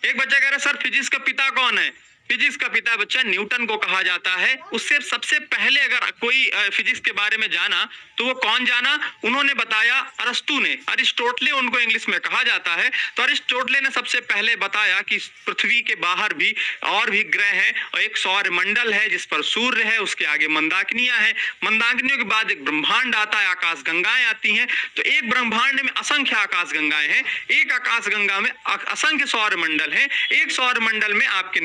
एक बच्चा कह रहा है सर फिजिक्स का पिता कौन है? फिजिक्स का पिता बच्चा न्यूटन को कहा जाता है। उससे सबसे पहले अगर कोई फिजिक्स के बारे में जाना तो वो कौन जाना? उन्होंने बताया अरस्तु ने, अरिस्टोटले उनको इंग्लिश में कहा जाता है। तो अरिस्टोटले ने सबसे पहले बताया कि पृथ्वी के बाहर भी और भी ग्रह हैं और एक सौर मंडल है जिस पर सूर्य है, उसके आगे मंदाकिनियां हैं, मंदाकिनियों के बाद एक ब्रह्मांड आता है, आकाश गंगाएं आती हैं। तो एक ब्रह्मांड में असंख्य आकाश गंगाएं हैं, एक आकाश गंगा में असंख्य सौर मंडल है, एक सौर मंडल में आपके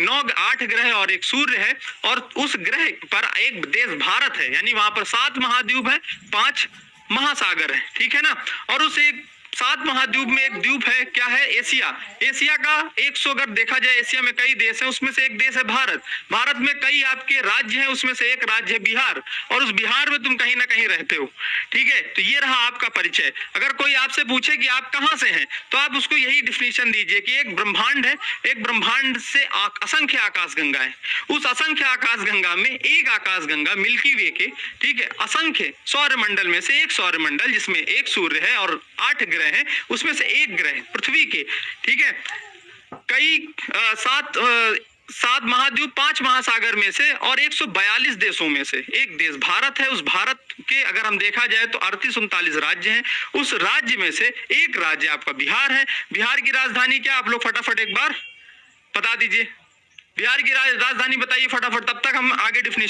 8 ग्रह और एक सूर्य है, और उस ग्रह पर एक देश भारत है, यानी वहां पर 7 महाद्वीप है, 5 महासागर है, ठीक है ना। और उस एक 7 महाद्वीप में एक द्वीप है, क्या है? एशिया। एशिया का 100 अगर देखा जाए, एशिया में कई देश हैं, उसमें से एक देश है भारत। भारत में कई आपके राज्य हैं, उसमें से एक राज्य है बिहार, और उस बिहार में तुम कहीं ना कहीं रहते हो, ठीक है। तो ये रहा आपका परिचय। अगर कोई आपसे पूछे कि आप कहां से हैं, तो आप उसको यही डिफिनेशन दीजिए कि एक ब्रह्मांड है, एक ब्रह्मांड से असंख्य आकाश गंगा है, उस असंख्य आकाश गंगा में एक आकाश गंगा मिल्की वे के, ठीक है, असंख्य सौर मंडल में से एक सौर मंडल जिसमें एक सूर्य है और 8 ग्रह हैं, उसमें से एक ग्रह पृथ्वी के, ठीक है। कई 7 महाद्वीप, 5 महासागर में से और 142 देशों में से एक देश भारत है। उस भारत के अगर हम देखा जाए तो 38-39 राज्य हैं। उस राज्य में से एक राज्य आपका बिहार है। बिहार की राजधानी क्या? आप लोग फटाफट एक बार बता दीजिए, बिहार की राजधानी बताइए फटाफट, तब तक हम आगे डिफिनेशन